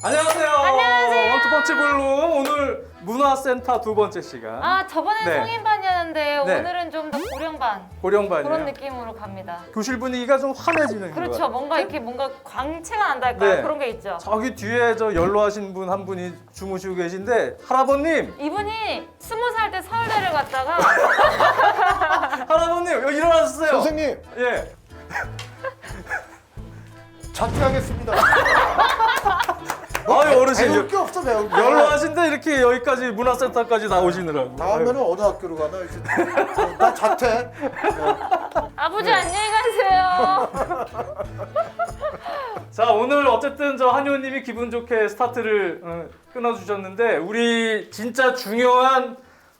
안녕하세요. 안녕하세요. 원투펀치 블루 오늘 문화센터 두 번째 시간. 아, 저번엔 네. 성인반이었는데 네. 오늘은 좀 더 고령반 고령반이에요. 그런 느낌으로 갑니다. 교실 분위기가 좀 환해지는 그렇죠. 거예요. 뭔가 이렇게 뭔가 광채가 난다 할까요? 네. 그런 게 있죠. 저기 뒤에 저 연로하신 분 한 분이 주무시고 계신데 할아버님, 이분이 20살 때 서울대를 갔다가 할아버님 여기 일어나셨어요. 선생님 예. 자퇴하겠습니다. 아유 어르신 배울 게 없어 배울 게. 연로하신데 이렇게 여기까지 문화센터까지 나오시느라고. 다음에는 어느 학교로 가나 이제. 나 자퇴. 아버지 안녕히 가세요. 자 오늘 어쨌든 저 한효님이 기분 좋게 스타트를 끊어주셨는데 우리 진짜 중요한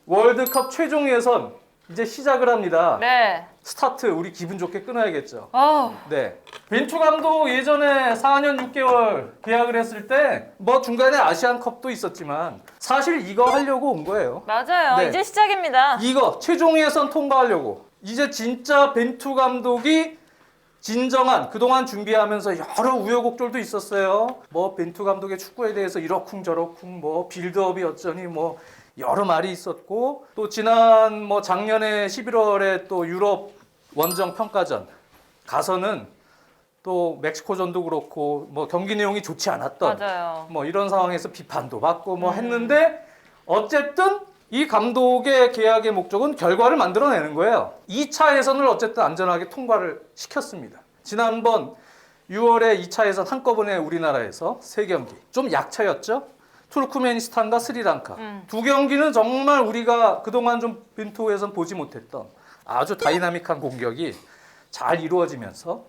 월드컵 최종 예선 이제 시작을 합니다. 네. 스타트 우리 기분 좋게 끊어야겠죠. 어우, 네. 빈투 감독 예전에 4년 6개월 계약을 했을 때 뭐 중간에 아시안컵도 있었지만 사실 이거 하려고 온 거예요. 맞아요. 네. 이제 시작입니다. 이거 최종 예선 통과하려고. 이제 진짜 벤투 감독이 진정한 그동안 준비하면서 여러 우여곡절도 있었어요. 뭐 벤투 감독의 축구에 대해서 이러쿵저러쿵 뭐 빌드업이 어쩌니 뭐 여러 말이 있었고 또 지난 뭐 작년에 11월에 또 유럽 원정 평가전 가서는 또 멕시코전도 그렇고 뭐 경기 내용이 좋지 않았던 맞아요. 뭐 이런 상황에서 비판도 받고 뭐 했는데 어쨌든 이 감독의 계약의 목적은 결과를 만들어내는 거예요. 2차 예선을 어쨌든 안전하게 통과를 시켰습니다. 지난번 6월에 2차 예선 한꺼번에 우리나라에서 3경기 좀 약차였죠. 투르크메니스탄과 스리랑카 두 경기는 정말 우리가 그동안 좀 빈투에선 보지 못했던 아주 다이나믹한 공격이 잘 이루어지면서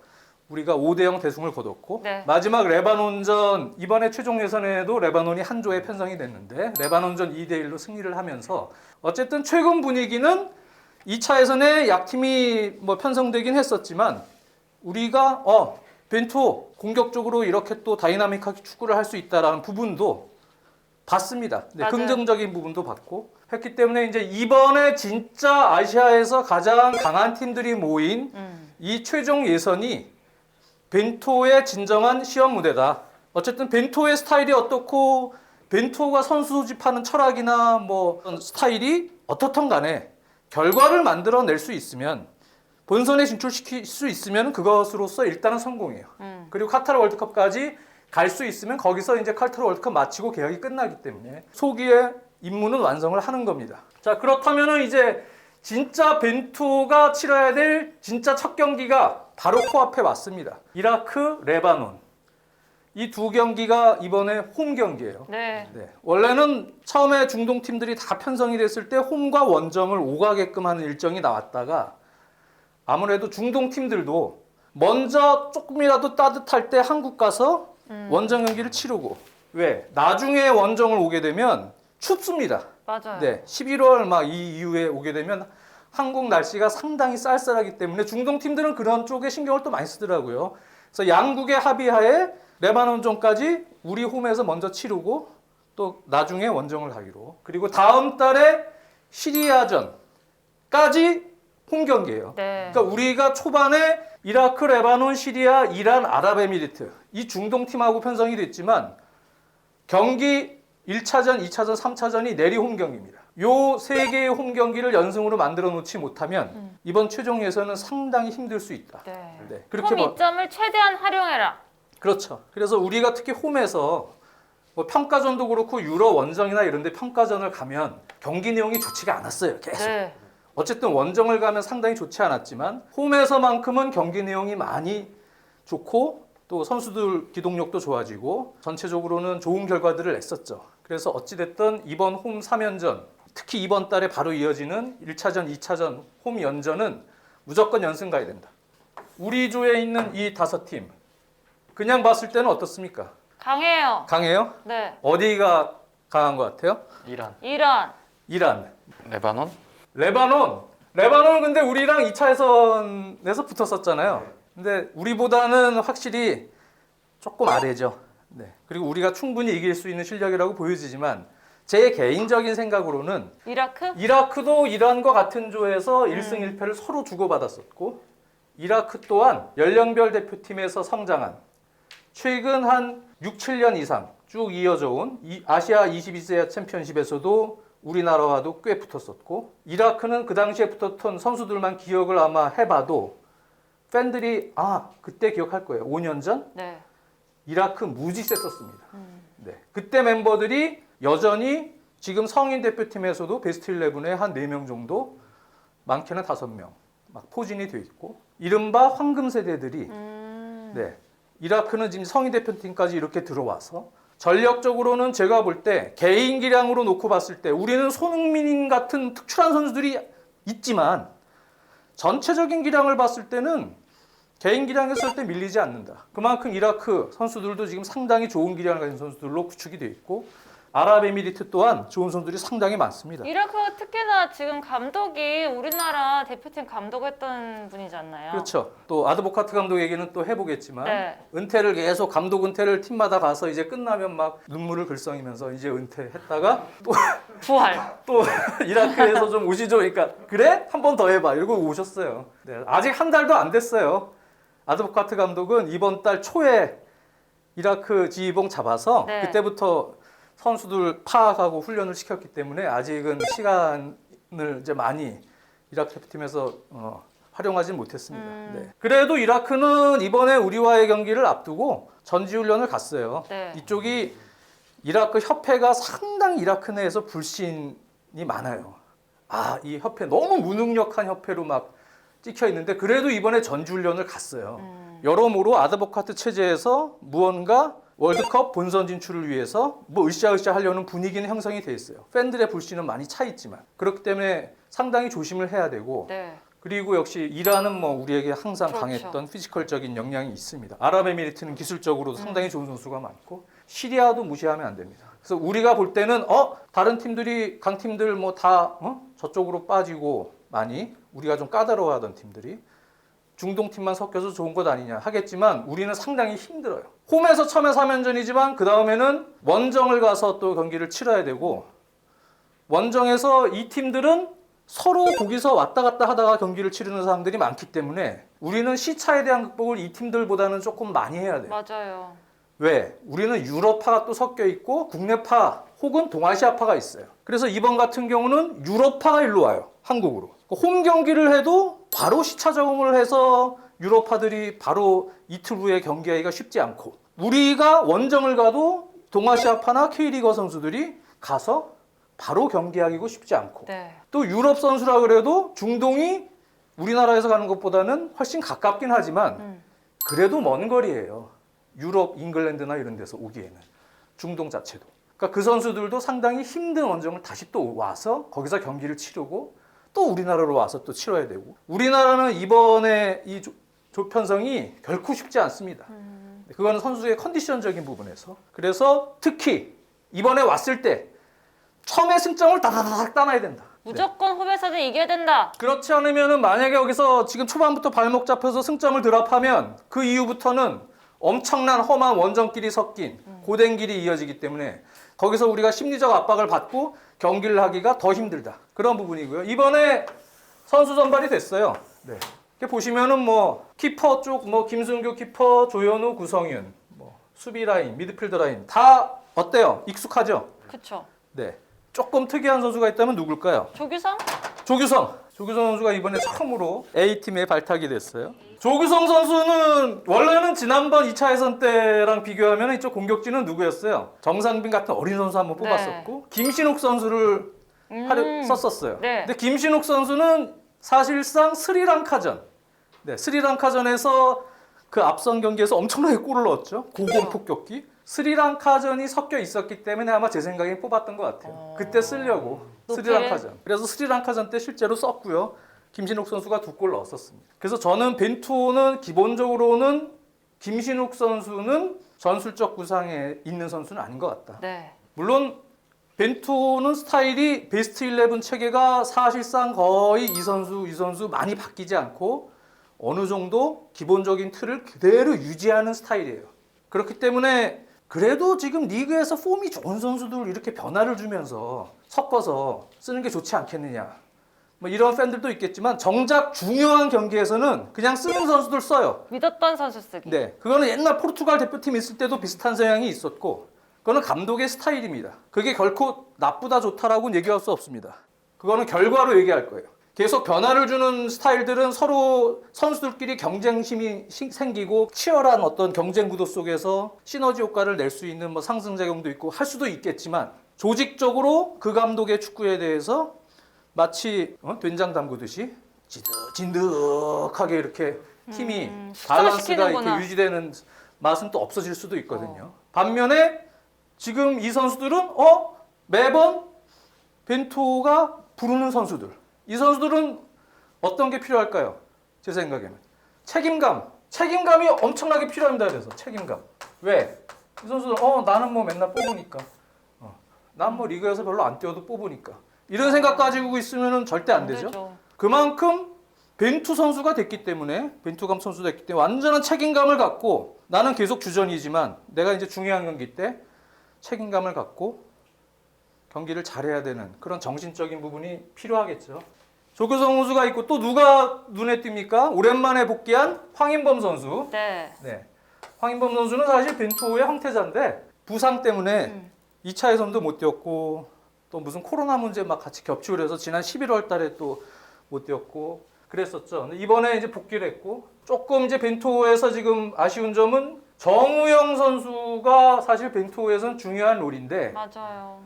우리가 5대0 대승을 거뒀고 네. 마지막 레바논전 이번에 최종 예선에도 레바논이 한 조에 편성이 됐는데 레바논전 2대1로 승리를 하면서 어쨌든 최근 분위기는 2차 예선에 약팀이 뭐 편성되긴 했었지만 우리가 벤투 공격적으로 이렇게 또 다이나믹하게 축구를 할 수 있다라는 부분도 봤습니다. 네, 맞아요. 긍정적인 부분도 봤고 했기 때문에 이제 이번에 진짜 아시아에서 가장 강한 팀들이 모인 이 최종 예선이 벤투의 진정한 시험 무대다. 어쨌든 벤투의 스타일이 어떻고 벤투가 선수 소집하는 철학이나 뭐 스타일이 어떻든 간에 결과를 만들어낼 수 있으면 본선에 진출시킬 수 있으면 그것으로서 일단은 성공이에요. 그리고 카타르 월드컵까지 갈 수 있으면 거기서 이제 카타르 월드컵 마치고 계약이 끝나기 때문에 소기의 임무는 완성을 하는 겁니다. 자 그렇다면은 이제 진짜 벤투가 치러야 될 진짜 첫 경기가 바로 코앞에 왔습니다. 이라크, 레바논. 이 두 경기가 이번에 홈 경기예요. 네. 네. 원래는 처음에 중동 팀들이 다 편성이 됐을 때 홈과 원정을 오가게끔 하는 일정이 나왔다가 아무래도 중동 팀들도 먼저 조금이라도 따뜻할 때 한국 가서 원정 경기를 치르고 왜? 나중에 원정을 오게 되면 춥습니다. 맞아요. 네, 11월 막 이 이후에 오게 되면 한국 날씨가 상당히 쌀쌀하기 때문에 중동 팀들은 그런 쪽에 신경을 또 많이 쓰더라고요. 그래서 양국의 합의하에 레바논전까지 우리 홈에서 먼저 치르고 또 나중에 원정을 가기로. 그리고 다음 달에 시리아전까지 홈 경기예요. 네. 그러니까 우리가 초반에 이라크, 레바논, 시리아, 이란, 아랍에미리트 이 중동 팀하고 편성이 됐지만 경기 1차전, 2차전, 3차전이 내리 홈 경기입니다. 요 세 개의 홈 경기를 연승으로 만들어 놓지 못하면 이번 최종 예선은 상당히 힘들 수 있다. 네. 네, 홈 이점을 최대한 활용해라. 그렇죠. 그래서 우리가 특히 홈에서 뭐 평가전도 그렇고 유럽 원정이나 이런 데 평가전을 가면 경기 내용이 좋지가 않았어요. 계속. 네. 어쨌든 원정을 가면 상당히 좋지 않았지만 홈에서만큼은 경기 내용이 많이 좋고 또 선수들 기동력도 좋아지고 전체적으로는 좋은 결과들을 냈었죠. 그래서 어찌됐든 이번 홈 3연전 특히 이번 달에 바로 이어지는 1차전, 2차전 홈 연전은 무조건 연승 가야 된다. 우리 조에 있는 이 5팀 그냥 봤을 때는 어떻습니까? 강해요. 강해요? 네. 어디가 강한 것 같아요? 이란, 이란. 이란, 레바논, 레바논은 근데 우리랑 2차 예선에서 붙었었잖아요. 근데 우리보다는 확실히 조금 아래죠. 네. 그리고 우리가 충분히 이길 수 있는 실력이라고 보여지지만 제 개인적인 생각으로는 이라크? 이라크도 이란과 같은 조에서 1승 1패를 서로 주고받았었고 이라크 또한 연령별 대표팀에서 성장한 최근 한 6, 7년 이상 쭉 이어져 온 이 아시아 22세 챔피언십에서도 우리나라와도 꽤 붙었었고 이라크는 그 당시에 붙었던 선수들만 기억을 아마 해봐도 팬들이 그때 기억할 거예요. 5년 전 네. 이라크 무지 셌었습니다. 네. 그때 멤버들이 여전히 지금 성인 대표팀에서도 베스트 11에 한 4명 정도 많게는 5명 막 포진이 돼 있고 이른바 황금 세대들이 네. 이라크는 지금 성인 대표팀까지 이렇게 들어와서 전력적으로는 제가 볼 때 개인 기량으로 놓고 봤을 때 우리는 손흥민 같은 특출한 선수들이 있지만 전체적인 기량을 봤을 때는 개인 기량했을 때 밀리지 않는다. 그만큼 이라크 선수들도 지금 상당히 좋은 기량을 가진 선수들로 구축이 돼 있고 아랍에미리트 또한 좋은 선수들이 상당히 많습니다. 이라크가 특히나 지금 감독이 우리나라 대표팀 감독했던 분이지 않나요? 그렇죠. 또 아드보카트 감독 얘기는 또 해보겠지만 네. 은퇴를 계속 감독 은퇴를 팀마다 가서 이제 끝나면 막 눈물을 글썽이면서 이제 은퇴했다가 부활. 또 이라크에서 좀 오시죠. 그러니까 그래? 한 번 더 해봐. 이러고 오셨어요. 네, 아직 한 달도 안 됐어요. 아드보카트 감독은 이번 달 초에 이라크 지휘봉 잡아서 네. 그때부터 선수들 파악하고 훈련을 시켰기 때문에 아직은 시간을 이제 많이 이라크 대표팀에서 활용하지 못했습니다. 네. 그래도 이라크는 이번에 우리와의 경기를 앞두고 전지훈련을 갔어요. 네. 이쪽이 이라크 협회가 상당히 이라크 내에서 불신이 많아요. 이 협회 너무 무능력한 협회로 막 찍혀 있는데 그래도 이번에 전지훈련을 갔어요. 여러모로 아드보카트 체제에서 무언가 월드컵 본선 진출을 위해서 으쌰으쌰 하려는 분위기는 형성이 돼 있어요. 팬들의 불신은 많이 차 있지만 그렇기 때문에 상당히 조심을 해야 되고 네. 그리고 역시 이란은 우리에게 항상 그렇죠. 강했던 피지컬적인 역량이 있습니다. 아랍에미리트는 기술적으로도 상당히 좋은 선수가 많고 시리아도 무시하면 안 됩니다. 그래서 우리가 볼 때는 다른 팀들이 강팀들 다 저쪽으로 빠지고 많이 우리가 좀 까다로워하던 팀들이 중동 팀만 섞여서 좋은 것 아니냐 하겠지만 우리는 상당히 힘들어요. 홈에서 처음에 3연전이지만 그 다음에는 원정을 가서 또 경기를 치러야 되고 원정에서 이 팀들은 서로 거기서 왔다 갔다 하다가 경기를 치르는 사람들이 많기 때문에 우리는 시차에 대한 극복을 이 팀들보다는 조금 많이 해야 돼요. 맞아요. 왜? 우리는 유럽파가 또 섞여 있고 국내파 혹은 동아시아파가 있어요. 그래서 이번 같은 경우는 유럽파가 일로 와요. 한국으로. 홈 경기를 해도 바로 시차 적응을 해서 유럽파들이 바로 이틀 후에 경기하기가 쉽지 않고 우리가 원정을 가도 동아시아파나 K리거 선수들이 가서 바로 경기하기가 쉽지 않고 네. 또 유럽 선수라 그래도 중동이 우리나라에서 가는 것보다는 훨씬 가깝긴 하지만 그래도 먼 거리예요. 유럽, 잉글랜드나 이런 데서 오기에는 중동 자체도. 그러니까 그 선수들도 상당히 힘든 원정을 다시 또 와서 거기서 경기를 치르고 또 우리나라로 와서 또 치러야 되고 우리나라는 이번에 이 조편성이 결코 쉽지 않습니다. 그거는 선수의 컨디션적인 부분에서 그래서 특히 이번에 왔을 때 처음에 승점을 다다닥 따놔야 된다. 무조건 홈에서는 이겨야 된다. 그렇지 않으면은 만약에 여기서 지금 초반부터 발목 잡혀서 승점을 드랍하면 그 이후부터는 엄청난 험한 원정길이 섞인 고된 길이 이어지기 때문에 거기서 우리가 심리적 압박을 받고 경기를 하기가 더 힘들다. 그런 부분이고요. 이번에 선수 선발이 됐어요. 네. 이렇게 보시면은 키퍼 쪽 김승규 키퍼, 조현우, 구성윤, 수비 라인, 미드필더 라인 다 어때요? 익숙하죠? 그쵸. 네. 조금 특이한 선수가 있다면 누굴까요? 조규성? 조규성 선수가 이번에 처음으로 A팀에 발탁이 됐어요. 조규성 선수는 원래는 지난번 2차 예선 때랑 비교하면 이쪽 공격진은 누구였어요? 정상빈 같은 어린 선수 한번 뽑았었고 김신욱 선수를 썼었어요. 네. 근데 김신욱 선수는 사실상 스리랑카전, 스리랑카전에서 그 앞선 경기에서 엄청나게 골을 넣었죠. 고공 폭격기. 스리랑카전이 섞여 있었기 때문에 아마 제 생각에 뽑았던 것 같아요. 그때 쓰려고 스리랑카전. 그래서 스리랑카전 때 실제로 썼고요. 김신욱 선수가 2골 넣었었습니다. 그래서 저는 벤투호는 기본적으로는 김신욱 선수는 전술적 구상에 있는 선수는 아닌 것 같다. 네. 물론 벤투호는 스타일이 베스트 11 체계가 사실상 거의 이 선수 많이 바뀌지 않고 어느 정도 기본적인 틀을 그대로 유지하는 스타일이에요. 그렇기 때문에 그래도 지금 리그에서 폼이 좋은 선수들 이렇게 변화를 주면서 섞어서 쓰는 게 좋지 않겠느냐. 이런 팬들도 있겠지만 정작 중요한 경기에서는 그냥 쓰는 선수들 써요. 믿었던 선수 쓰기. 네, 그거는 옛날 포르투갈 대표팀 있을 때도 비슷한 성향이 있었고 그거는 감독의 스타일입니다. 그게 결코 나쁘다 좋다라고는 얘기할 수 없습니다. 그거는 결과로 얘기할 거예요. 계속 변화를 주는 스타일들은 서로 선수들끼리 경쟁심이 생기고 치열한 어떤 경쟁 구도 속에서 시너지 효과를 낼 수 있는 뭐 상승작용도 있고 할 수도 있겠지만 조직적으로 그 감독의 축구에 대해서 마치 된장 담그듯이 진득하게 이렇게 팀이 밸런스가 이렇게 유지되는 맛은 또 없어질 수도 있거든요. 반면에 지금 이 선수들은 매번 벤토가 부르는 선수들. 이 선수들은 어떤 게 필요할까요? 제 생각에는 책임감이 엄청나게 필요합니다. 그래서 책임감. 왜? 이 선수들 나는 뭐 맨날 뽑으니까, 난 뭐 리그에서 별로 안 뛰어도 뽑으니까 이런 생각 가지고 있으면 절대 안 되죠. 그만큼 벤투 선수가 됐기 때문에 벤투감 선수가 됐기 때문에 완전한 책임감을 갖고 나는 계속 주전이지만 내가 이제 중요한 경기 때 책임감을 갖고 경기를 잘해야 되는 그런 정신적인 부분이 필요하겠죠. 조규성 선수가 있고 또 누가 눈에 띕니까? 오랜만에 복귀한 황인범 선수. 네. 황인범 선수는 사실 벤투의 황태자인데 부상 때문에 2차 예선도 못 뛰었고 또 무슨 코로나 문제 막 같이 겹치고 그래서 지난 11월 달에 또 못 뛰었고 그랬었죠. 근데 이번에 이제 복귀를 했고 조금 이제 벤투에서 지금 아쉬운 점은 정우영 선수가 사실 벤투에서는 중요한 롤인데 맞아요.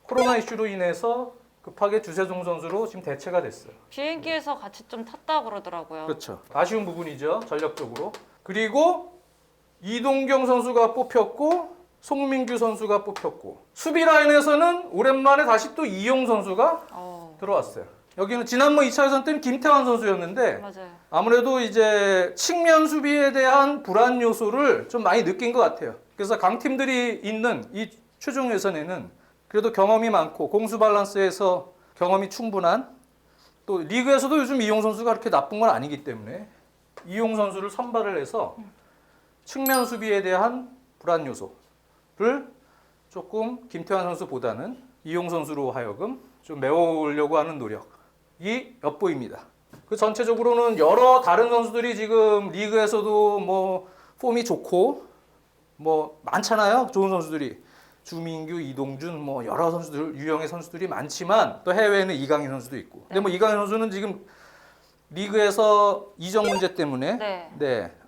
코로나 이슈로 인해서 급하게 주세종 선수로 지금 대체가 됐어요. 비행기에서 같이 좀 탔다 그러더라고요. 그렇죠. 아쉬운 부분이죠. 전력적으로. 그리고 이동경 선수가 뽑혔고 송민규 선수가 뽑혔고 수비 라인에서는 오랜만에 다시 또 이용 선수가 들어왔어요. 여기는 지난번 2차 예선 때는 김태환 선수였는데 맞아요. 아무래도 이제 측면 수비에 대한 불안 요소를 좀 많이 느낀 것 같아요. 그래서 강팀들이 있는 이 최종 예선에는 그래도 경험이 많고 공수 밸런스에서 경험이 충분한 또 리그에서도 요즘 이용 선수가 그렇게 나쁜 건 아니기 때문에 이용 선수를 선발을 해서 측면 수비에 대한 불안 요소를 조금 김태환 선수보다는 이용 선수로 하여금 좀 메워오려고 하는 노력이 엿보입니다. 그 전체적으로는 여러 다른 선수들이 지금 리그에서도 뭐 폼이 좋고 뭐 많잖아요. 좋은 선수들이. 주민규, 이동준 뭐 여러 선수들 유형의 선수들이 많지만 또 해외에는 이강인 선수도 있고. 근데 뭐 이강인 선수는 지금 리그에서 이적 문제 때문에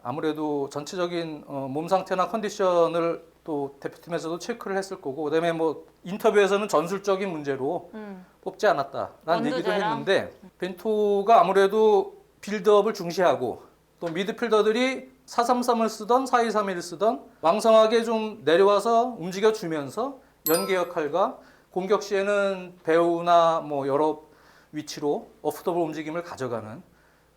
아무래도 전체적인 몸 상태나 컨디션을 또 대표팀에서도 체크를 했을 거고 그다음에 뭐 인터뷰에서는 전술적인 문제로 뽑지 않았다라는 얘기도 했는데 벤토가 아무래도 빌드업을 중시하고 또 미드필더들이 4-3-3을 쓰던 4-2-3-1을 쓰던 왕성하게 좀 내려와서 움직여주면서 연계 역할과 공격 시에는 배우나 뭐 여러 위치로 오프더블 움직임을 가져가는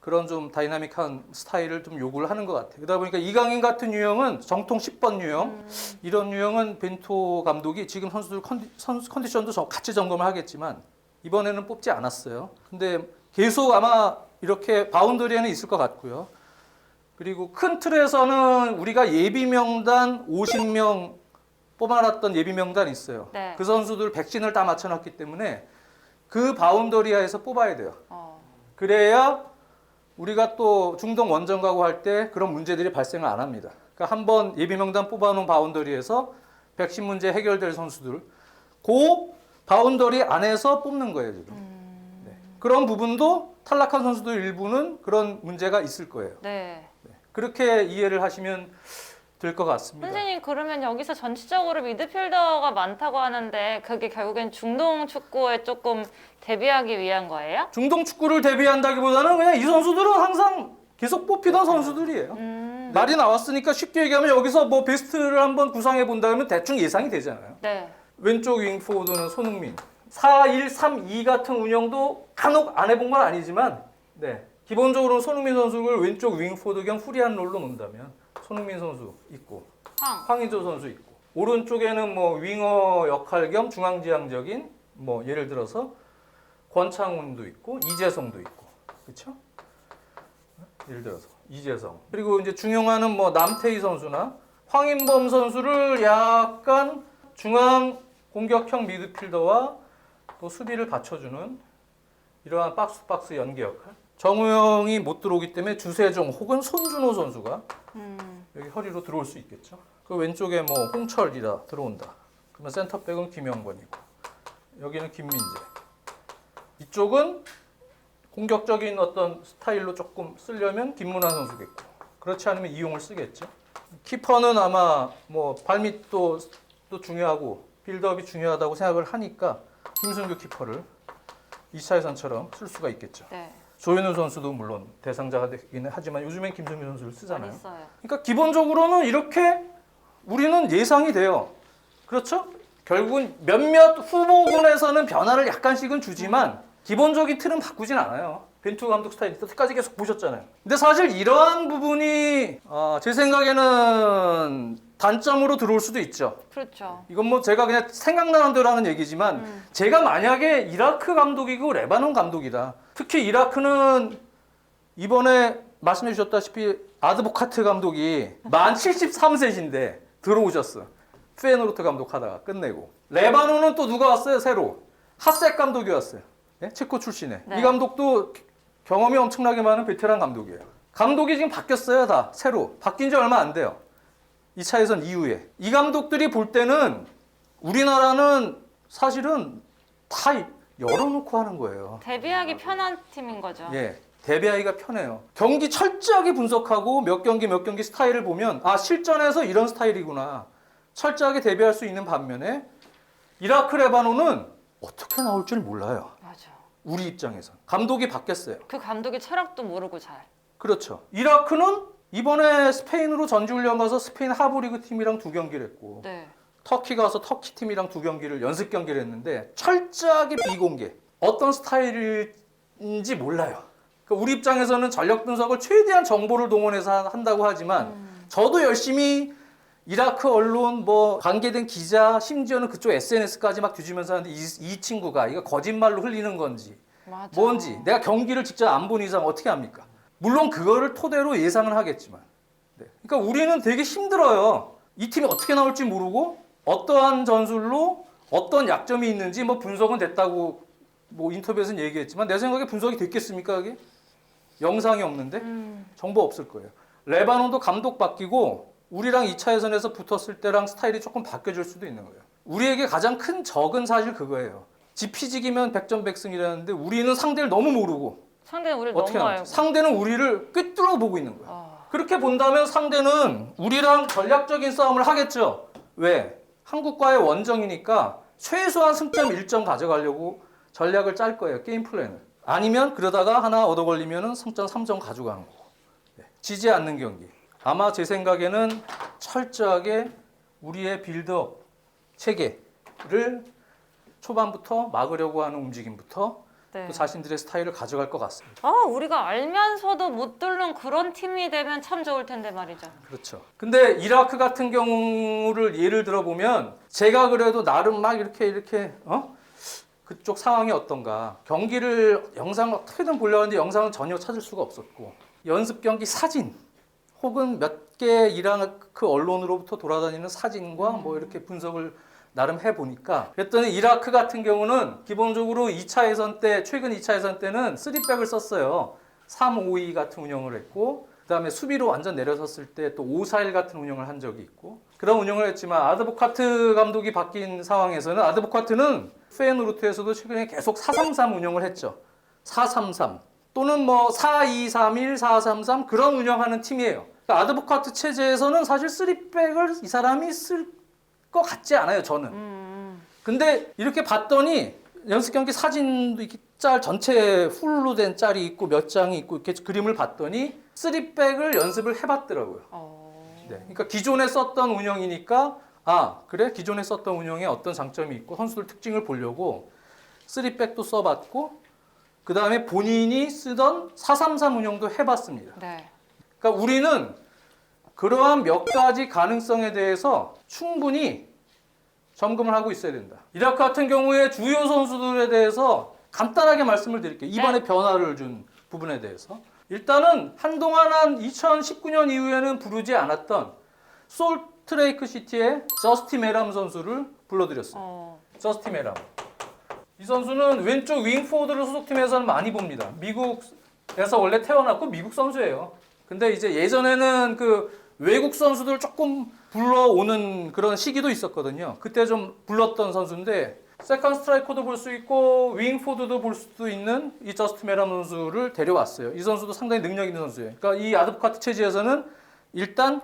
그런 좀 다이나믹한 스타일을 좀 요구를 하는 것 같아요. 그러다 보니까 이강인 같은 유형은 정통 10번 유형 이런 유형은 벤토 감독이 지금 선수들 컨디션도 같이 점검을 하겠지만 이번에는 뽑지 않았어요. 근데 계속 아마 이렇게 바운더리에는 있을 것 같고요. 그리고 큰 틀에서는 우리가 예비 명단 50명 뽑아놨던 예비 명단이 있어요. 그 선수들 백신을 다 맞춰놨기 때문에 그 바운더리아에서 뽑아야 돼요. 그래야 우리가 또 중동 원정 가고 할 때 그런 문제들이 발생을 안 합니다. 그러니까 한번 예비 명단 뽑아놓은 바운더리에서 백신 문제 해결될 선수들 그 바운더리 안에서 뽑는 거예요 지금. 그런 부분도 탈락한 선수들 일부는 그런 문제가 있을 거예요. 그렇게 이해를 하시면 될 것 같습니다. 선생님 그러면 여기서 전체적으로 미드필더가 많다고 하는데 그게 결국엔 중동 축구에 조금 대비하기 위한 거예요? 중동 축구를 대비한다기보다는 그냥 이 선수들은 항상 계속 뽑히던 선수들이에요. 말이 나왔으니까 쉽게 얘기하면 여기서 뭐 베스트를 한번 구상해 본다면 대충 예상이 되잖아요. 왼쪽 윙포워드는 손흥민. 4-1-3-2 같은 운영도 간혹 안 해본 건 아니지만 기본적으로 손흥민 선수를 왼쪽 윙포워드 겸 후리한 롤로 놓는다면 손흥민 선수 있고 황의조 선수 있고 오른쪽에는 뭐 윙어 역할 겸 중앙지향적인 뭐 예를 들어서 권창훈도 있고 이재성도 있고 그렇죠? 예를 들어서 이재성 그리고 이제 중용하는 뭐 남태희 선수나 황인범 선수를 약간 중앙 공격형 미드필더와 또 수비를 받쳐주는 이러한 박스 연계 역할. 정우영이 못 들어오기 때문에 주세종 혹은 손준호 선수가 여기 허리로 들어올 수 있겠죠. 그 왼쪽에 뭐 홍철이라 들어온다. 그러면 센터백은 김영권이고 여기는 김민재. 이쪽은 공격적인 어떤 스타일로 조금 쓰려면 김문환 선수겠고 그렇지 않으면 이용을 쓰겠죠. 키퍼는 아마 뭐 발밑도 또 중요하고 빌드업이 중요하다고 생각을 하니까 김승규 키퍼를 2차 예선처럼 쓸 수가 있겠죠. 네. 조현우 선수도 물론 대상자가 되기는 하지만 요즘엔 김승규 선수를 쓰잖아요. 많이 써요. 그러니까 기본적으로는 이렇게 우리는 예상이 돼요. 그렇죠? 결국은 몇몇 후보군에서는 변화를 약간씩은 주지만 기본적인 틀은 바꾸진 않아요. 벤투 감독 스타일 이때까지 계속 보셨잖아요. 근데 사실 이러한 부분이 제 생각에는 단점으로 들어올 수도 있죠. 그렇죠. 이건 뭐 제가 그냥 생각나는 대로 하는 얘기지만 제가 만약에 이라크 감독이고 레바논 감독이다. 특히 이라크는 이번에 말씀해 주셨다시피 아드보카트 감독이 만 73세신데 들어오셨어. 페노르트 감독 하다가 끝내고. 레바논은 또 누가 왔어요? 새로. 하색 감독이 왔어요. 네? 체코 출신의. 네. 이 감독도 경험이 엄청나게 많은 베테랑 감독이에요. 감독이 지금 바뀌었어요. 다 새로. 바뀐 지 얼마 안 돼요. 2차 예선 이후에. 이 감독들이 볼 때는 우리나라는 사실은 다 열어놓고 하는 거예요. 데뷔하기 편한 팀인 거죠. 예. 대비하기가 편해요. 경기 철저하게 분석하고 몇 경기 스타일을 보면 실전에서 이런 스타일이구나. 철저하게 대비할 수 있는 반면에 이라크 레바논은 어떻게 나올 줄 몰라요. 맞아. 우리 입장에서. 감독이 바뀌었어요. 그 감독의 철학도 모르고 잘. 그렇죠. 이라크는 이번에 스페인으로 전지훈련 가서 스페인 하브리그 팀이랑 2경기를 했고 네. 터키 가서 터키 팀이랑 2경기를 연습 경기를 했는데 철저하게 비공개. 어떤 스타일인지 몰라요. 그러니까 우리 입장에서는 전력 분석을 최대한 정보를 동원해서 한다고 하지만 저도 열심히 이라크 언론 뭐 관계된 기자 심지어는 그쪽 SNS까지 막 뒤지면서 하는데 이 친구가 이거 거짓말로 흘리는 건지 맞아. 뭔지 내가 경기를 직접 안 본 이상 어떻게 합니까? 물론 그거를 토대로 예상을 하겠지만 네. 그러니까 우리는 되게 힘들어요. 이 팀이 어떻게 나올지 모르고 어떠한 전술로 어떤 약점이 있는지 뭐 분석은 됐다고 뭐 인터뷰에서는 얘기했지만 내 생각에 분석이 됐겠습니까? 그게? 영상이 없는데 정보 없을 거예요. 레바논도 감독 바뀌고 우리랑 2차 예선에서 붙었을 때랑 스타일이 조금 바뀌어질 수도 있는 거예요. 우리에게 가장 큰 적은 사실 그거예요. 지피지기면 백전백승이라는데 우리는 상대를 너무 모르고 상대는 우리를 어떻게 너무 나오죠? 알고. 상대는 우리를 꿰뚫어 보고 있는 거예요. 그렇게 본다면 상대는 우리랑 전략적인 싸움을 하겠죠. 왜? 한국과의 원정이니까 최소한 승점 1점 가져가려고 전략을 짤 거예요. 게임 플랜을. 아니면 그러다가 하나 얻어 걸리면 승점 3점 가져가는 거고. 지지 않는 경기. 아마 제 생각에는 철저하게 우리의 빌드업 체계를 초반부터 막으려고 하는 움직임부터 네. 또 자신들의 스타일을 가져갈 것 같습니다. 우리가 알면서도 못 뚫는 그런 팀이 되면 참 좋을 텐데 말이죠. 그렇죠. 근데 이라크 같은 경우를 예를 들어보면 제가 그래도 나름 막 이렇게 그쪽 상황이 어떤가 경기를 영상을 어떻게든 보려고 하는데 영상은 전혀 찾을 수가 없었고 연습 경기 사진 혹은 몇 개 이라크 언론으로부터 돌아다니는 사진과 뭐 이렇게 분석을 나름 해보니까 그랬더니 이라크 같은 경우는 기본적으로 2차 예선 때 최근 2차 예선 때는 3백을 썼어요. 3-5-2 같은 운영을 했고 그다음에 수비로 완전 내려섰을 때 또 5-4-1 같은 운영을 한 적이 있고 그런 운영을 했지만 아드보카트 감독이 바뀐 상황에서는 아드보카트는 페예노르트에서도 최근에 계속 4-3-3 운영을 했죠. 4-3-3 또는 뭐 4-2-3-1, 4-3-3 그런 운영하는 팀이에요. 그러니까 아드보카트 체제에서는 사실 3백을 이 사람이 쓸 것 같지 않아요, 저는. 근데 이렇게 봤더니 연습 경기 사진도 이렇게 짤 전체 풀로 된 짤이 있고 몇 장이 있고 이렇게 그림을 봤더니 3백을 연습을 해봤더라고요. 네, 그러니까 기존에 썼던 운영이니까 그래? 기존에 썼던 운영에 어떤 장점이 있고 선수들 특징을 보려고 3백도 써봤고 그 다음에 본인이 쓰던 4-3-3 운영도 해봤습니다. 네. 그러니까 우리는 그러한 몇 가지 가능성에 대해서 충분히 점검을 하고 있어야 된다. 이라크 같은 경우에 주요 선수들에 대해서 간단하게 말씀을 드릴게요. 이번에 변화를 준 부분에 대해서. 일단은 한동안 한 2019년 이후에는 부르지 않았던 솔트레이크 시티의 저스티 메람 선수를 불러드렸어요. 저스티 메람. 이 선수는 왼쪽 윙포워드를 소속팀에서는 많이 봅니다. 미국에서 원래 태어났고 미국 선수예요. 근데 이제 예전에는 그 외국 선수들 조금 불러오는 그런 시기도 있었거든요. 그때 좀 불렀던 선수인데 세컨 스트라이커도 볼 수 있고 윙포드도 볼 수도 있는 이 저스트 메람 선수를 데려왔어요. 이 선수도 상당히 능력 있는 선수예요. 그러니까 이 아드보카트 체제에서는 일단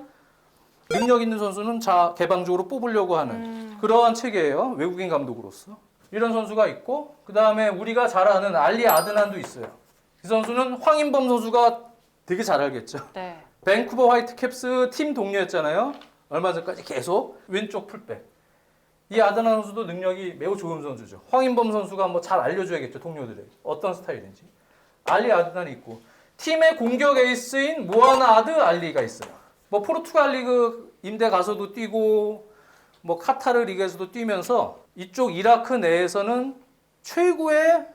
능력 있는 선수는 개방적으로 뽑으려고 하는 그러한 체계예요. 외국인 감독으로서. 이런 선수가 있고 그 다음에 우리가 잘 아는 알리 아드난도 있어요. 이 선수는 황인범 선수가 되게 잘 알겠죠. 네. 밴쿠버 화이트캡스 팀 동료였잖아요. 얼마 전까지 계속 왼쪽 풀백. 이 아드난 선수도 능력이 매우 좋은 선수죠. 황인범 선수가 뭐 잘 알려줘야겠죠. 동료들에게. 어떤 스타일인지. 알리 아드난이 있고 팀의 공격 에이스인 모하나드 알리가 있어요. 뭐 포르투갈 리그 임대 가서도 뛰고 뭐 카타르 리그에서도 뛰면서 이쪽 이라크 내에서는 최고의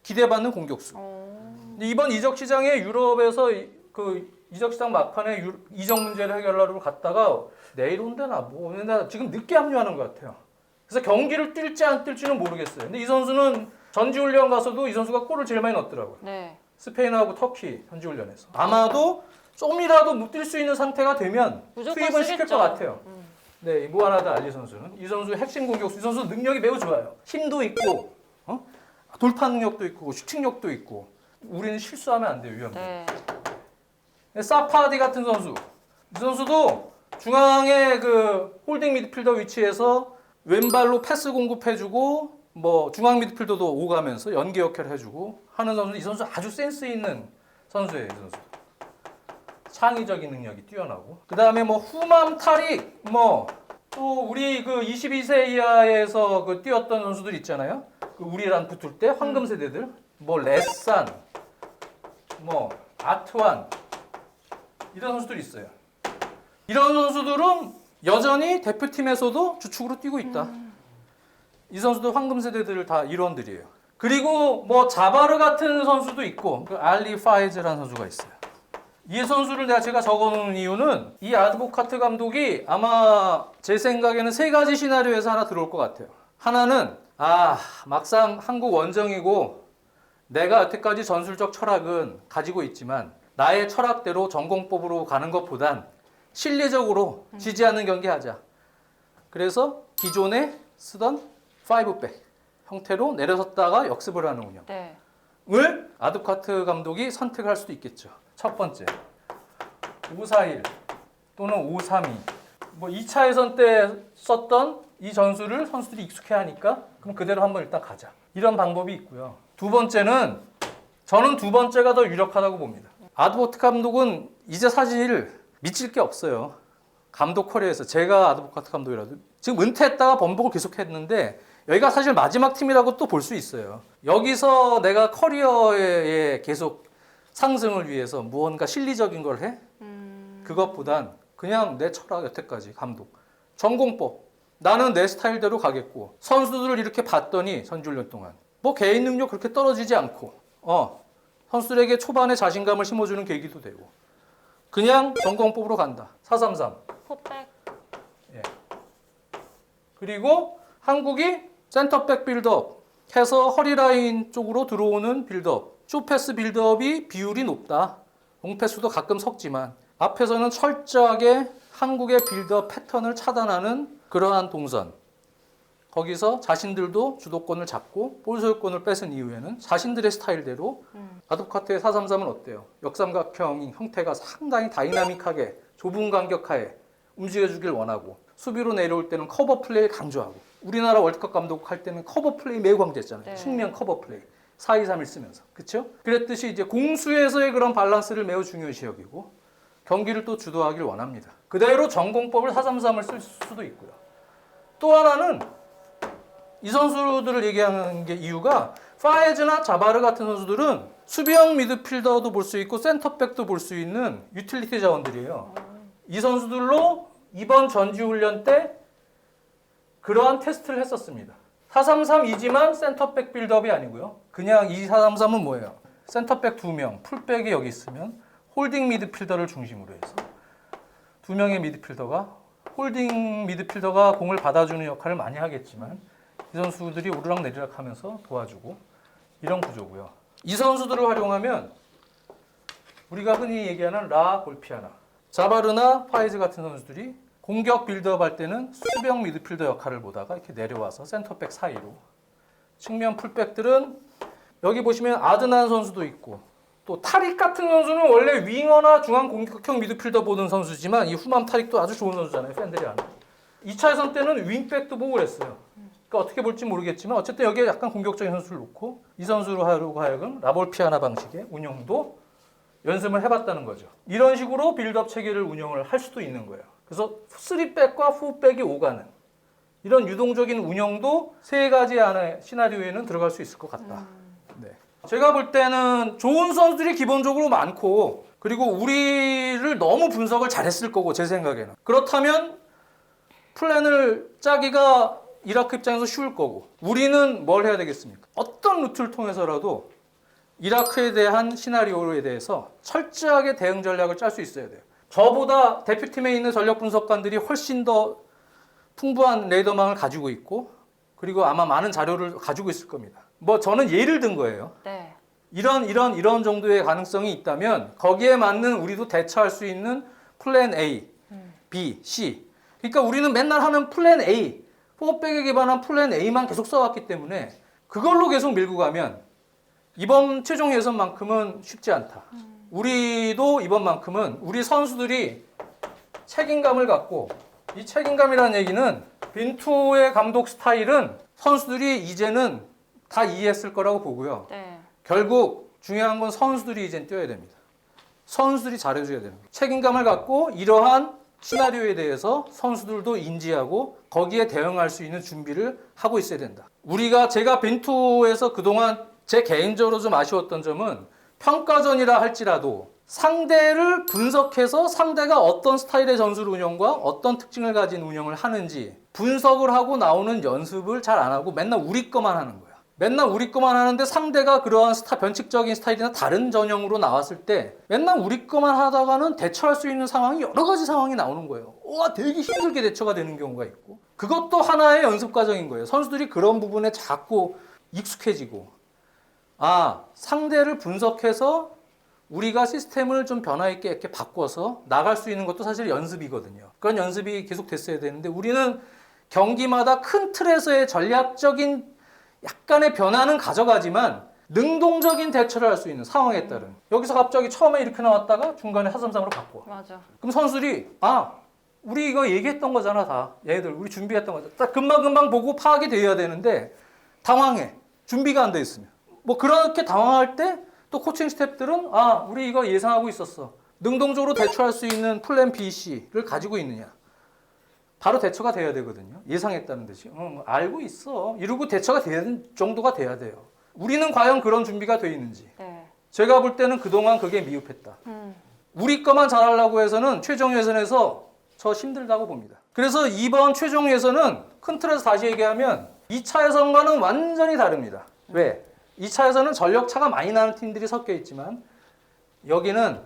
기대받는 공격수. 이번 이적 시장에 유럽에서 그 이적 시장 막판에 이적 문제를 해결하러 갔다가 내일 온다나 뭐 온다나 지금 늦게 합류하는 것 같아요. 그래서 경기를 뛸지 안 뛸지는 모르겠어요. 근데 이 선수는 전지훈련 가서도 이 선수가 골을 제일 많이 넣었더라고요. 네. 스페인하고 터키 전지훈련에서. 아마도 좀이라도 못 뛸 수 있는 상태가 되면 무조건 투입은 시킬 쓰겠죠. 것 같아요. 네, 이 무하나드 알리 선수는 이 선수 핵심 공격수. 이 선수 능력이 매우 좋아요. 힘도 있고, 돌파 능력도 있고, 슈팅력도 있고. 우리는 실수하면 안 돼요, 위험해. 네. 사파디 같은 선수. 이 선수도 중앙의 그 홀딩 미드필더 위치에서 왼발로 패스 공급해주고, 뭐 중앙 미드필더도 오가면서 연계 역할을 해주고 하는 선수. 이 선수 아주 센스 있는 선수예요, 이 선수. 창의적인 능력이 뛰어나고 그 다음에 뭐 후맘 타릭 뭐 또 우리 그 22세 이하에서 그 뛰었던 선수들 있잖아요. 그 우리랑 붙을 때 황금 세대들 뭐 레산 뭐 아트완 이런 선수들이 있어요. 이런 선수들은 여전히 대표팀에서도 주축으로 뛰고 있다. 이 선수들 황금 세대들 다 일원들이에요. 그리고 뭐 자바르 같은 선수도 있고 그 알리 파이즈라는 선수가 있어요. 이 선수를 제가 적어놓은 이유는 이 아드보카트 감독이 아마 제 생각에는 세 가지 시나리오에서 하나 들어올 것 같아요. 하나는 막상 한국 원정이고 내가 여태까지 전술적 철학은 가지고 있지만 나의 철학대로 전공법으로 가는 것보단 실리적으로 지지하는 경기 하자. 그래서 기존에 쓰던 5백 형태로 내려섰다가 역습을 하는 운영. 네. 을 아드보카트 감독이 선택할 수도 있겠죠. 첫 번째 541 또는 532 뭐 2차 예선 때 썼던 이 전술을 선수들이 익숙해 하니까 그럼 그대로 한번 일단 가자. 이런 방법이 있고요. 두 번째는 저는 두 번째가 더 유력하다고 봅니다. 아드보카트 감독은 이제 사실 미칠 게 없어요. 감독 커리어에서 제가 아드보카트 감독이라도 지금 은퇴했다가 번복을 계속했는데 여기가 사실 마지막 팀이라고 또 볼 수 있어요. 여기서 내가 커리어에 계속 상승을 위해서 무언가 실리적인 걸 해? 그것보단 그냥 내 철학 여태까지 감독. 전공법. 나는 내 스타일대로 가겠고 선수들을 이렇게 봤더니 선주훈련 동안 뭐 개인 능력 그렇게 떨어지지 않고 선수들에게 초반에 자신감을 심어주는 계기도 되고 그냥 전공법으로 간다. 433. 포백. 예. 그리고 한국이 센터백 빌드업 해서 허리라인 쪽으로 들어오는 빌드업, 쇼패스 빌드업이 비율이 높다. 롱패스도 가끔 섞지만 앞에서는 철저하게 한국의 빌드업 패턴을 차단하는 그러한 동선. 거기서 자신들도 주도권을 잡고 볼 소유권을 뺏은 이후에는 자신들의 스타일대로 아드보카트의 433은 어때요? 역삼각형 형태가 상당히 다이나믹하게 좁은 간격하에 움직여주길 원하고 수비로 내려올 때는 커버 플레이를 강조하고 우리나라 월드컵 감독할 때는 커버 플레이 매우 강조했잖아요. 네. 측면 커버 플레이 4-2-3-1 쓰면서 그렇죠? 그랬듯이 이제 공수에서의 그런 밸런스를 매우 중요시 여기고 경기를 또 주도하길 원합니다. 그대로 전공법을 4-3-3을 쓸 수도 있고요. 또 하나는 이 선수들을 얘기하는 게 이유가 파에즈나 자바르 같은 선수들은 수비형 미드필더도 볼 수 있고 센터백도 볼 수 있는 유틸리티 자원들이에요. 이 선수들로 이번 전지훈련 때 그러한 테스트를 했었습니다. 4-3-3이지만 센터백 빌드업이 아니고요. 그냥 이 4-3-3은 뭐예요? 센터백 2명, 풀백이 여기 있으면 홀딩 미드필더를 중심으로 해서 2명의 미드필더가 홀딩 미드필더가 공을 받아주는 역할을 많이 하겠지만 이 선수들이 오르락 내리락 하면서 도와주고 이런 구조고요. 이 선수들을 활용하면 우리가 흔히 얘기하는 라 골피아나 자바르나 파이즈 같은 선수들이 공격 빌드업 할 때는 수비형 미드필더 역할을 보다가 이렇게 내려와서 센터백 사이로, 측면 풀백들은 여기 보시면 아드난 선수도 있고, 또 타릭 같은 선수는 원래 윙어나 중앙 공격형 미드필더 보는 선수지만 이 후맘 타릭도 아주 좋은 선수잖아요. 팬들이 아는. 2차 예선 때는 윙백도 보고 그랬어요. 그러니까 어떻게 볼지 모르겠지만 어쨌든 여기에 약간 공격적인 선수를 놓고 이 선수로 하여금 라볼피아나 방식의 운영도 연습을 해봤다는 거죠. 이런 식으로 빌드업 체계를 운영을 할 수도 있는 거예요. 그래서 3백과 4백이 오가는 이런 유동적인 운영도 세 가지 안에 시나리오에는 들어갈 수 있을 것 같다. 네. 제가 볼 때는 좋은 선수들이 기본적으로 많고, 그리고 우리를 너무 분석을 잘했을 거고, 제 생각에는. 그렇다면 플랜을 짜기가 이라크 입장에서 쉬울 거고, 우리는 뭘 해야 되겠습니까? 어떤 루트를 통해서라도 이라크에 대한 시나리오에 대해서 철저하게 대응 전략을 짤 수 있어야 돼요. 저보다 대표팀에 있는 전력 분석관들이 훨씬 더 풍부한 레이더망을 가지고 있고, 그리고 아마 많은 자료를 가지고 있을 겁니다. 뭐 저는 예를 든 거예요. 네. 이런 정도의 가능성이 있다면 거기에 맞는 우리도 대처할 수 있는 플랜 A, B, C. 그러니까 우리는 맨날 하는 플랜 A, 포백에 기반한 플랜 A만 계속 써왔기 때문에 그걸로 계속 밀고 가면 이번 최종 예선만큼은 쉽지 않다. 우리도 이번만큼은 우리 선수들이 책임감을 갖고, 이 책임감이라는 얘기는 빈투의 감독 스타일은 선수들이 이제는 다 이해했을 거라고 보고요. 네. 결국 중요한 건 선수들이 이젠 뛰어야 됩니다. 선수들이 잘해줘야 됩니다. 책임감을 갖고 이러한 시나리오에 대해서 선수들도 인지하고 거기에 대응할 수 있는 준비를 하고 있어야 된다. 제가 빈투에서 그동안 제 개인적으로 좀 아쉬웠던 점은 평가전이라 할지라도 상대를 분석해서 상대가 어떤 스타일의 전술 운영과 어떤 특징을 가진 운영을 하는지 분석을 하고 나오는 연습을 잘 안 하고 맨날 우리 거만 하는 거야. 맨날 우리 거만 하는데 상대가 그러한 변칙적인 스타일이나 다른 전형으로 나왔을 때 맨날 우리 거만 하다가는 대처할 수 있는 상황이 여러 가지 상황이 나오는 거예요. 와, 되게 힘들게 대처가 되는 경우가 있고, 그것도 하나의 연습 과정인 거예요. 선수들이 그런 부분에 자꾸 익숙해지고, 상대를 분석해서 우리가 시스템을 좀 변화 있게 이렇게 바꿔서 나갈 수 있는 것도 사실 연습이거든요. 그런 연습이 계속 됐어야 되는데 우리는 경기마다 큰 틀에서의 전략적인 약간의 변화는 가져가지만 능동적인 대처를 할 수 있는 상황에 따른, 여기서 갑자기 처음에 이렇게 나왔다가 중간에 4-3-3으로 바꿔. 맞아. 그럼 선수들이 우리 이거 얘기했던 거잖아. 다 얘들 우리 준비했던 거잖아. 딱 금방금방 보고 파악이 돼야 되는데 당황해. 준비가 안 돼 있으면. 뭐 그렇게 당황할 때 또 코칭 스태프들은 우리 이거 예상하고 있었어. 능동적으로 대처할 수 있는 플랜 B, C를 가지고 있느냐. 바로 대처가 돼야 되거든요. 예상했다는 듯이. 알고 있어. 이러고 대처가 되는 정도가 돼야 돼요. 우리는 과연 그런 준비가 돼 있는지. 네. 제가 볼 때는 그동안 그게 미흡했다. 우리 거만 잘하려고 해서는 최종 예선에서 저 힘들다고 봅니다. 그래서 이번 최종 예선은 큰 틀에서 다시 얘기하면 2차 예선과는 완전히 다릅니다. 왜? 2차 예선은 전력 차가 많이 나는 팀들이 섞여 있지만 여기는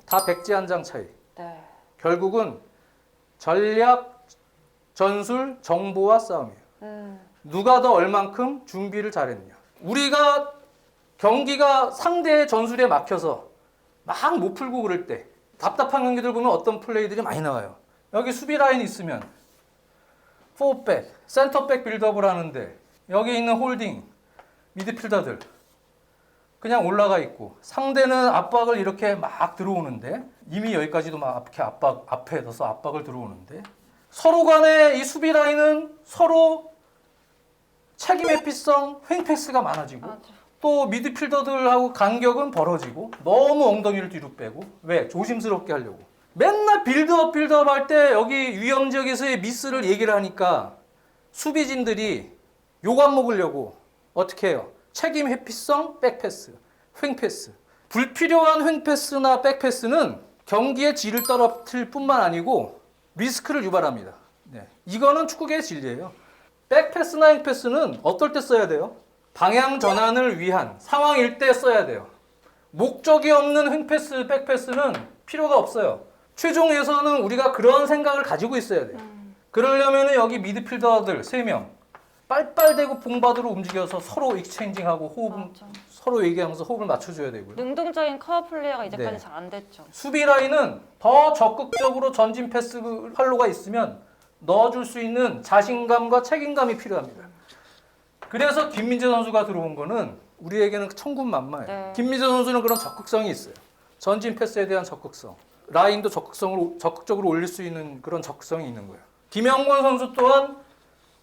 다 백지 한 장 차이. 네. 결국은 전략, 전술, 정보와 싸움이에요. 누가 더 얼만큼 준비를 잘했느냐. 우리가 경기가 상대의 전술에 막혀서 막 못 풀고 그럴 때 답답한 경기들 보면 어떤 플레이들이 많이 나와요. 여기 수비 라인 있으면 4백, 센터백 빌드업을 하는데 여기 있는 홀딩, 미드필더들 그냥 올라가 있고 상대는 압박을 이렇게 막 들어오는데 이미 여기까지도 막 이렇게 앞에 둬서 압박을 들어오는데 서로 간의 이 수비 라인은 서로 책임 회피성 횡패스가 많아지고 맞아. 또 미드필더들하고 간격은 벌어지고 너무 엉덩이를 뒤로 빼고 왜? 조심스럽게 하려고 맨날 빌드업 할 때 여기 위험 지역에서의 미스를 얘기를 하니까 수비진들이 욕 안 먹으려고 어떻게 해요? 책임 회피성 백패스, 횡패스. 불필요한 횡패스나 백패스는 경기의 질을 떨어뜨릴 뿐만 아니고 리스크를 유발합니다. 네. 이거는 축구계의 진리예요. 백패스나 횡패스는 어떨 때 써야 돼요? 방향 전환을 위한 상황일 때 써야 돼요. 목적이 없는 횡패스, 백패스는 필요가 없어요. 최종에서는 우리가 그런 생각을 가지고 있어야 돼요. 그러려면 여기 미드필더들 3명 빨빨대고 봉바드로 움직여서 서로 익스체인징하고 호흡 맞아. 서로 얘기하면서 호흡을 맞춰줘야 되고요. 능동적인 커버 플레이가 이제까지 네. 잘 안 됐죠. 수비 라인은 더 적극적으로 전진 패스 활로가 있으면 넣어줄 수 있는 자신감과 책임감이 필요합니다. 그래서 김민재 선수가 들어온 거는 우리에게는 천군만마예요. 네. 김민재 선수는 그런 적극성이 있어요. 전진 패스에 대한 적극성, 라인도 적극적으로 올릴 수 있는 그런 적극성이 있는 거예요. 김영권 선수 또한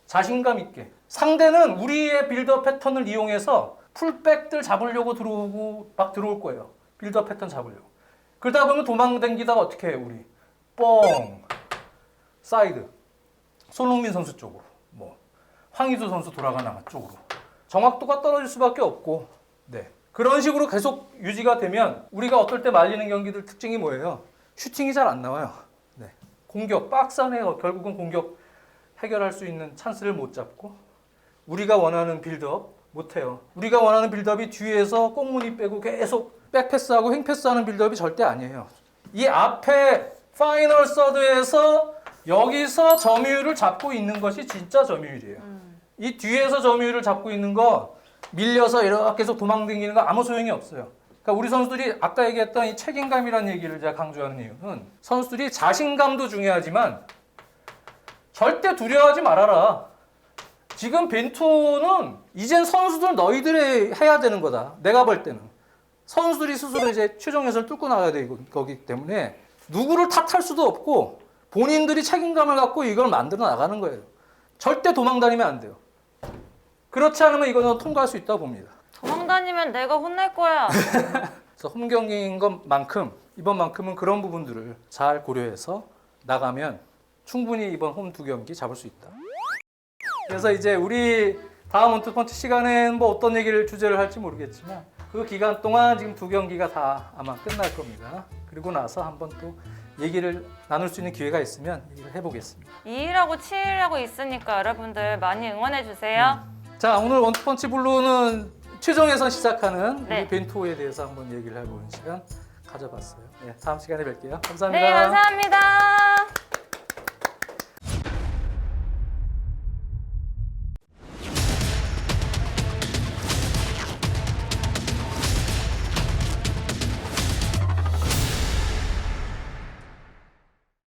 자신감 있게 상대는 우리의 빌드업 패턴을 이용해서 풀백들 잡으려고 들어올 거예요. 빌드업 패턴 잡으려고. 그러다 보면 도망다니다가 어떻게 해요, 우리? 뻥! 사이드. 손흥민 선수 쪽으로. 뭐 황희조 선수 돌아가는 쪽으로. 정확도가 떨어질 수밖에 없고. 네. 그런 식으로 계속 유지가 되면 우리가 어떨 때 말리는 경기들 특징이 뭐예요? 슈팅이 잘 안 나와요. 네. 공격, 박스 안에 결국은 공격 해결할 수 있는 찬스를 못 잡고 우리가 원하는 빌드업 못해요. 우리가 원하는 빌드업이 뒤에서 꽁무니 빼고 계속 백패스하고 횡패스하는 빌드업이 절대 아니에요. 이 앞에 파이널 서드에서 여기서 점유율을 잡고 있는 것이 진짜 점유율이에요. 이 뒤에서 점유율을 잡고 있는 거 밀려서 이렇게 계속 도망다니는 거 아무 소용이 없어요. 그러니까 우리 선수들이 아까 얘기했던 이 책임감이라는 얘기를 제가 강조하는 이유는 선수들이 자신감도 중요하지만 절대 두려워하지 말아라. 지금 벤투는 이젠 선수들 너희들이 해야 되는 거다. 내가 볼 때는. 선수들이 스스로 이제 최종 예선을 뚫고 나가야 되는 거기 때문에 누구를 탓할 수도 없고 본인들이 책임감을 갖고 이걸 만들어 나가는 거예요. 절대 도망다니면 안 돼요. 그렇지 않으면 이거는 통과할 수 있다고 봅니다. 도망다니면 내가 혼날 거야. 그래서 홈 경기인 것만큼 이번만큼은 그런 부분들을 잘 고려해서 나가면 충분히 이번 홈 2경기 잡을 수 있다. 그래서 이제 우리 다음 원투펀치 시간엔 뭐 어떤 얘기를 주제를 할지 모르겠지만 그 기간 동안 지금 2경기가 다 아마 끝날 겁니다. 그리고 나서 한번 또 얘기를 나눌 수 있는 기회가 있으면 얘기를 해보겠습니다. 2일하고 7일하고 있으니까 여러분들 많이 응원해 주세요. 자, 오늘 원투펀치 블루는 최종 예선 시작하는 네. 우리 벤투에 대해서 한번 얘기를 해보는 시간 가져봤어요. 네, 다음 시간에 뵐게요. 감사합니다. 네, 감사합니다.